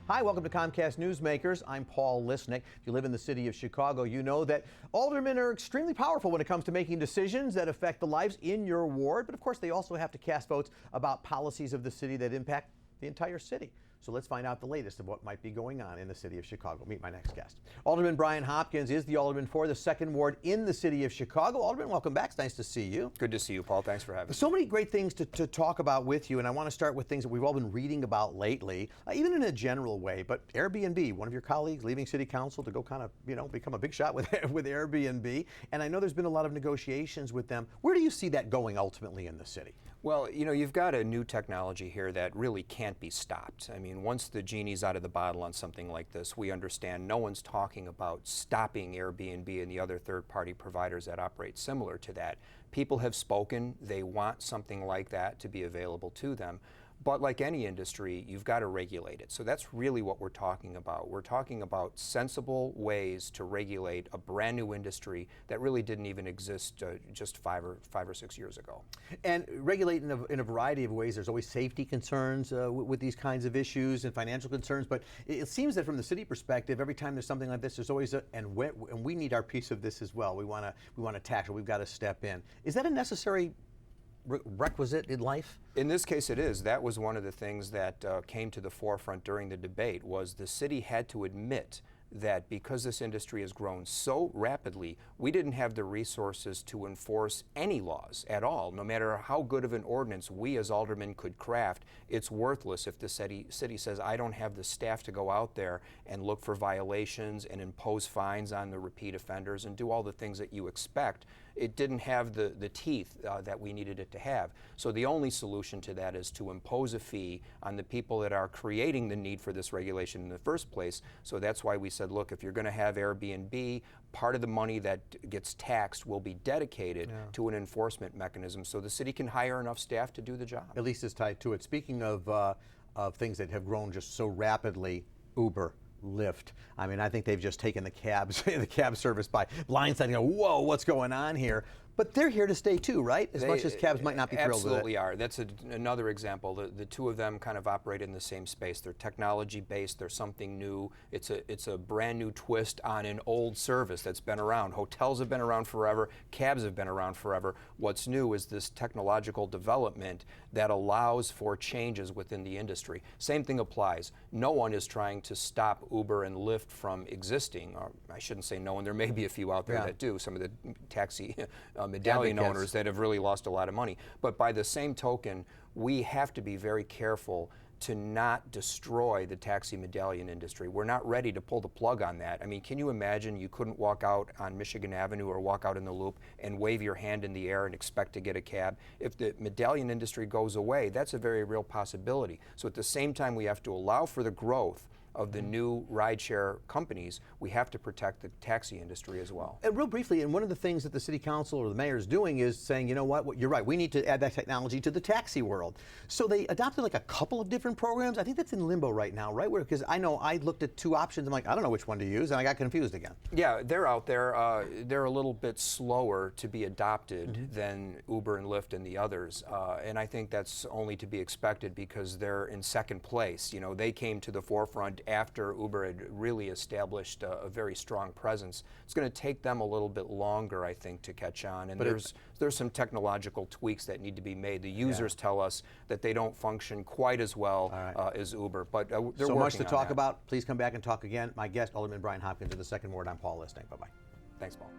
Hi, welcome to Comcast Newsmakers. I'm Paul Lisnick. If you live in the city of Chicago, you know that aldermen are extremely powerful when it comes to making decisions that affect the lives in your ward. But of course, they also have to cast votes about policies of the city that impact the entire city. So let's find out the latest of what might be going on in the city of Chicago. Meet my next guest. Alderman Brian Hopkins is the alderman for the 2nd Ward in the city of Chicago. Alderman, welcome back. It's nice to see you. Good to see you, Paul. Thanks for having me. So many great things to talk about with you, and I want to start with things that we've all been reading about lately, even in a general way. But Airbnb, one of your colleagues leaving city council to go kind of, become a big shot with Airbnb. And I know there's been a lot of negotiations with them. Where do you see that going ultimately in the city? Well, you've got a new technology here that really can't be stopped. I mean, once the genie's out of the bottle on something like this, we understand no one's talking about stopping Airbnb and the other third-party providers that operate similar to that. People have spoken. They want something like that to be available to them. But like any industry, you've got to regulate it. So that's really what we're talking about. We're talking about sensible ways to regulate a brand new industry that really didn't even exist just five or 6 years ago. And regulate in a variety of ways. There's always safety concerns with these kinds of issues and financial concerns. But it seems that from the city perspective, every time there's something like this, there's always and we need our piece of this as well. We want to tackle. We've got to step in. Is that a necessary requisite in life? In this case it is. That was one of the things that came to the forefront during the debate, was the city had to admit that because this industry has grown so rapidly, we didn't have the resources to enforce any laws at all. No matter how good of an ordinance we as aldermen could craft, it's worthless if the city says, I don't have the staff to go out there and look for violations and impose fines on the repeat offenders and do all the things that you expect. It didn't have the teeth that we needed it to have. So the only solution to that is to impose a fee on the people that are creating the need for this regulation in the first place. So that's why we said, look, if you're going to have Airbnb, part of the money that gets taxed will be dedicated to an enforcement mechanism so the city can hire enough staff to do the job. At least it's tied to it. Speaking of things that have grown just so rapidly, Uber, Lyft. I mean, I think they've just taken the cab service by blindsiding. Whoa, what's going on here? But they're here to stay too, right? As much as cabs might not be thrilled with it. Absolutely are. That's another example. The two of them kind of operate in the same space. They're technology-based. They're something new. It's a brand new twist on an old service that's been around. Hotels have been around forever. Cabs have been around forever. What's new is this technological development that allows for changes within the industry. Same thing applies. No one is trying to stop Uber and Lyft from existing. Or I shouldn't say no one. There may be a few out there that do. Some of the taxi medallion owners that have really lost a lot of money. But by the same token, we have to be very careful to not destroy the taxi medallion industry. We're not ready to pull the plug on that. I mean, can you imagine you couldn't walk out on Michigan Avenue or walk out in the Loop and wave your hand in the air and expect to get a cab? If the medallion industry goes away, that's a very real possibility. So at the same time, we have to allow for the growth of the new rideshare companies, we have to protect the taxi industry as well. And real briefly, and one of the things that the city council or the mayor is doing is saying, you know what, you're right, we need to add that technology to the taxi world. So they adopted like a couple of different programs. I think that's in limbo right now, right? Because I know I looked at two options, I'm like, I don't know which one to use, and I got confused again. Yeah, they're out there. They're a little bit slower to be adopted than Uber and Lyft and the others. And I think that's only to be expected because they're in second place. You know, they came to the forefront after Uber had really established a very strong presence. It's going to take them a little bit longer, I think, to catch on. And there's some technological tweaks that need to be made. The users tell us that they don't function quite as well as Uber, but they're working on that. So much to talk about. Please come back and talk again. My guest, Alderman Brian Hopkins of the 2nd Ward. I'm Paul Lisnick. Bye-bye. Thanks, Paul.